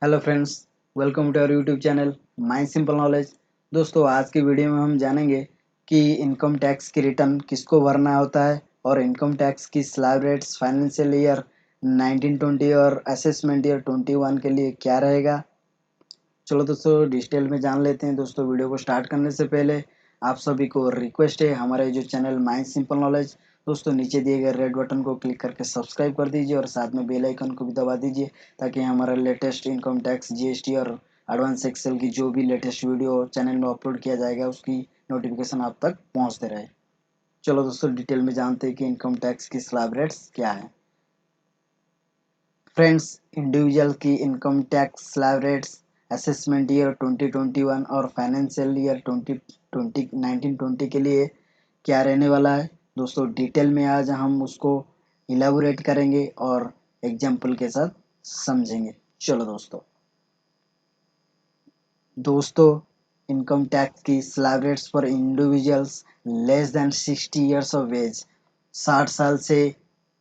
Hello friends, welcome to our YouTube channel my simple knowledge. दोस्तों, आज की video में हम जानेंगे कि इनकम टैक्स की रिटर्न किसको भरना होता है और इनकम टैक्स की स्लैब रेट्स फाइनेंशियल ईयर 1920 और असेसमेंट ईयर 21 के लिए क्या रहेगा। चलो दोस्तों, डिटेल में जान लेते हैं। दोस्तों, वीडियो को स्टार्ट करने से पहले आप सभी को रिक्वेस्ट है, हमारे जो चैनल माई सिंपल नॉलेज, दोस्तों नीचे दिए गए रेड बटन को क्लिक करके सब्सक्राइब कर दीजिए और साथ में बेल आइकन को भी दबा दीजिए ताकि हमारा लेटेस्ट इनकम टैक्स, जीएसटी और एडवांस एक्सेल की जो भी लेटेस्ट वीडियो चैनल में अपलोड किया जाएगा उसकी नोटिफिकेशन आप तक पहुंचते रहे। चलो दोस्तों, डिटेल में जानते हैं कि इनकम टैक्स की स्लैब रेट्स क्या है। फ्रेंड्स, इंडिविजुअल की income tax slab rates assessment year 2021 और फाइनेंशियल ईयर 1920 के लिए क्या रहने वाला है। दोस्तों, डिटेल में आज हम उसको इलेबोरेट करेंगे और एग्जाम्पल के साथ समझेंगे। चलो दोस्तों, इनकम टैक्स की slab rates for individuals less than 60 years of age, 60 साल से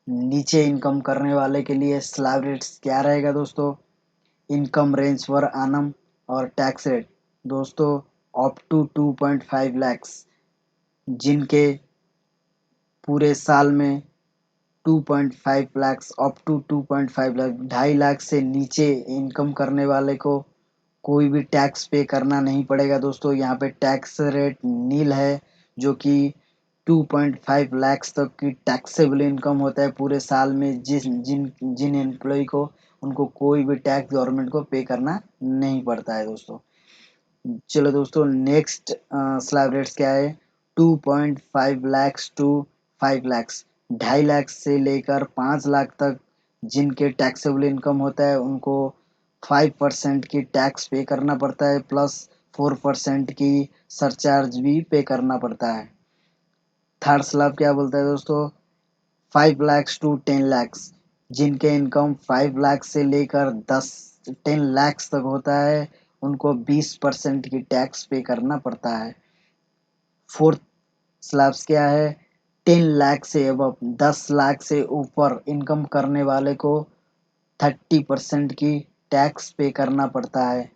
नीचे इनकम करने वाले के लिए स्लैब रेट्स क्या रहेगा। दोस्तों, इनकम रेंज फॉर आनम और टैक्स रेट, दोस्तों अप टू 2.5 लैक्स, जिनके पूरे साल में 2.5 लैक्स अप टू 2.5 लाख, 2.5 लाख से नीचे इनकम करने वाले को कोई भी टैक्स पे करना नहीं पड़ेगा। दोस्तों, यहाँ पे टैक्स रेट नील है, जो कि 2.5 लैक्स तक की टैक्सेबल इनकम होता है पूरे साल में। जिन एम्प्लॉय को उनको कोई भी टैक्स गवर्नमेंट को पे करना नहीं पड़ता है। दोस्तों, चलो दोस्तों, नेक्स्ट स्लैब रेट्स क्या है। 2.5 लैक्स टू 5 लैक्स, 2.5 लाख से लेकर 5 लाख तक जिनके टैक्सेबल इनकम होता है उनको 5% की टैक्स पे करना पड़ता है, प्लस 4% की सरचार्ज भी पे करना पड़ता है। थर्ड स्लैब क्या बोलता है दोस्तों, 5 लैक्स टू 10 लैक्स, जिनके इनकम 5 लाख से लेकर 10 लैक्स तक होता है उनको 20% की टैक्स पे करना पड़ता है। फोर्थ स्लैब्स क्या है, 10 लाख से अबव, 10 लाख से ऊपर इनकम करने वाले को 30% की टैक्स पे करना पड़ता है।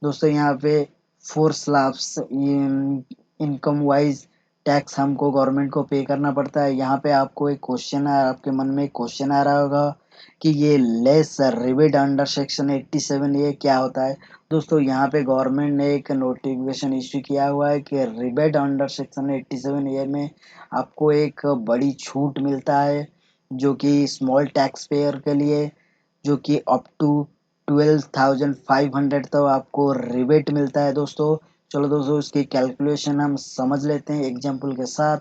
दोस्तों, यहाँ पे 4 स्लैब्स इनकम वाइज टैक्स हमको गवर्नमेंट को पे करना पड़ता है। यहाँ पे आपको एक क्वेश्चन है, आपके मन में एक क्वेश्चन आ रहा होगा कि ये लेस रिबेट अंडर सेक्शन 87 ये क्या होता है। दोस्तों, यहाँ पे गवर्नमेंट ने एक नोटिफिकेशन इश्यू किया हुआ है कि रिबेट अंडर सेक्शन 87 ए में आपको एक बड़ी छूट मिलता है, जो कि स्मॉल टैक्स पेयर के लिए, जो कि अप टू 12,500 तो आपको रिबेट मिलता है। दोस्तों, चलो दोस्तों, इसकी कैलकुलेशन हम समझ लेते हैं एग्जांपल के साथ।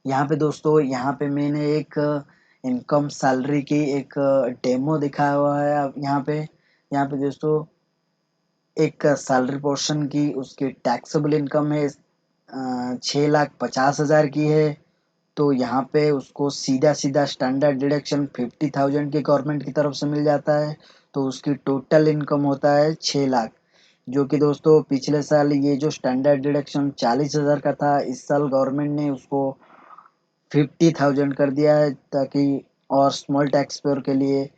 यहाँ पे दोस्तों, यहाँ पे मैंने एक इनकम सैलरी की एक डेमो दिखाया हुआ है। अब यहाँ पे दोस्तों एक सैलरी पोर्शन की उसकी टैक्सेबल इनकम है 6,50,000 की है। तो यहाँ पे उसको सीधा सीधा स्टैंडर्ड डिडक्शन 50,000 की गवर्नमेंट की तरफ से मिल जाता है। तो उसकी टोटल इनकम होता है 6 लाख, जो कि दोस्तों पिछले साल ये जो स्टैंडर्ड डिडक्शन 40,000 का था, इस साल गवर्नमेंट ने उसको 50,000 कर दिया है ताकि और स्मॉल टैक्स पेयर के लिए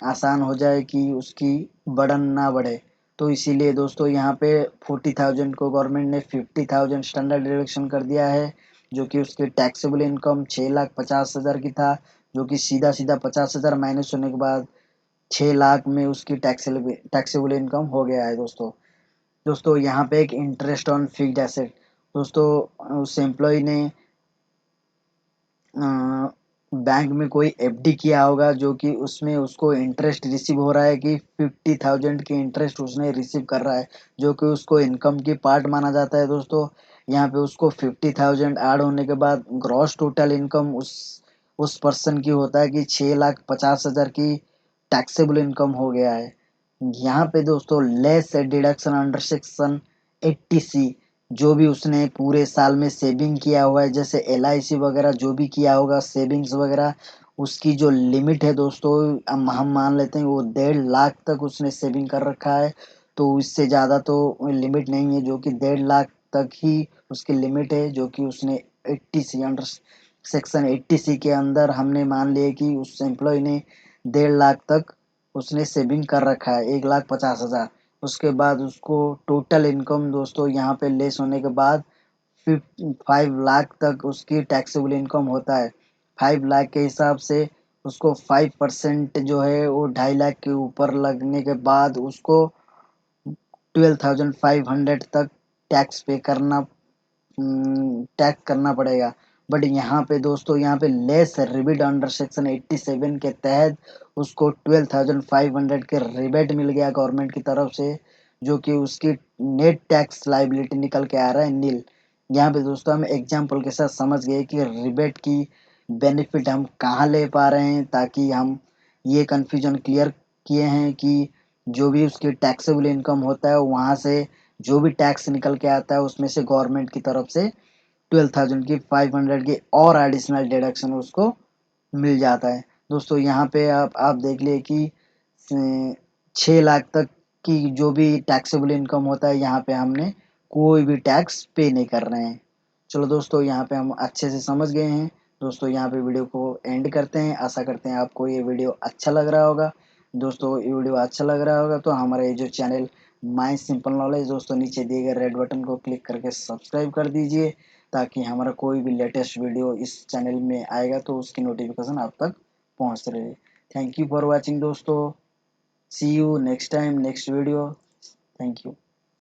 आसान हो जाए कि उसकी बर्डन ना बढ़े। तो इसीलिए दोस्तों यहाँ पे 40,000 को गवर्नमेंट ने 50,000 स्टैंडर्ड डिडक्शन कर दिया है, जो कि उसकी टैक्सेबल इनकम 6,50,000 की था, जो कि सीधा सीधा 50,000 माइनस होने के बाद 6 लाख में उसकी टैक्सेबल इनकम हो गया है। दोस्तों दोस्तों यहाँ पे एक इंटरेस्ट ऑन फिक्स्ड एसेट, दोस्तों उस एम्प्लॉय ने बैंक में कोई एफडी किया होगा, जो कि उसमें उसको इंटरेस्ट रिसीव हो रहा है कि 50,000 की इंटरेस्ट उसने रिसीव कर रहा है, जो कि उसको इनकम की पार्ट माना जाता है। दोस्तों, यहाँ पे उसको 50,000 ऐड होने के बाद ग्रॉस टोटल इनकम उस पर्सन की होता है कि 6,50,000 की टैक्सेबल इनकम हो गया है। यहाँ पे दोस्तों less deduction under section 80C, जो भी उसने पूरे साल में सेविंग किया हुआ है, जैसे एलआईसी वगैरह जो भी किया होगा सेविंग्स वगैरह, उसकी जो लिमिट है दोस्तों, हम मान लेते हैं वो 1.5 लाख तक उसने सेविंग कर रखा है। तो इससे ज़्यादा तो लिमिट नहीं है, जो कि 1.5 लाख तक ही उसकी लिमिट है, जो कि उसने 80C अंडर सेक्शन 80C के अंदर हमने मान लिया कि उस एम्प्लॉय ने 1.5 लाख तक उसने सेविंग कर रखा है 1,50,000। उसके बाद उसको टोटल इनकम दोस्तों यहाँ पे लेस होने के बाद 5 लाख तक उसकी टैक्सेबल इनकम होता है। 5 लाख के हिसाब से उसको 5% जो है वो 2.5 लाख के ऊपर लगने के बाद उसको 12,500 तक टैक्स पे करना टैक्स करना पड़ेगा। बट यहाँ पे दोस्तों यहाँ पे लेस रिबेट अंडर सेक्शन 87 के तहत उसको 12,500 के रिबेट मिल गया गवर्नमेंट की तरफ से, जो कि उसकी नेट टैक्स लाइबिलिटी निकल के आ रहा है नील। यहाँ पे दोस्तों हम एग्जाम्पल के साथ समझ गए कि रिबेट की बेनिफिट हम कहाँ ले पा रहे हैं, ताकि हम ये कन्फ्यूजन क्लियर किए हैं कि जो भी उसकी टैक्सेबल इनकम होता है वहाँ से जो भी टैक्स निकल के आता है उसमें से गवर्नमेंट की तरफ से 12,000 की 500 की और एडिशनल डिडक्शन उसको मिल जाता है। दोस्तों यहाँ पे आप देख लिए कि 6 लाख तक की जो भी टैक्सेबल इनकम होता है यहाँ पे हमने कोई भी टैक्स पे नहीं कर रहे हैं। चलो दोस्तों यहाँ पे हम अच्छे से समझ गए हैं। दोस्तों यहाँ पे वीडियो को एंड करते हैं। आशा करते हैं आपको ये वीडियो अच्छा लग रहा होगा। दोस्तों ये वीडियो अच्छा लग रहा होगा तो हमारा ये जो चैनल माय सिंपल नॉलेज दोस्तों नीचे दिए गए रेड बटन को क्लिक करके सब्सक्राइब कर दीजिए, ताकि हमारा कोई भी लेटेस्ट वीडियो इस चैनल में आएगा तो उसकी नोटिफिकेशन आप तक पहुंच रहे। थैंक यू फॉर वॉचिंग दोस्तों। See you next time next video. Thank you.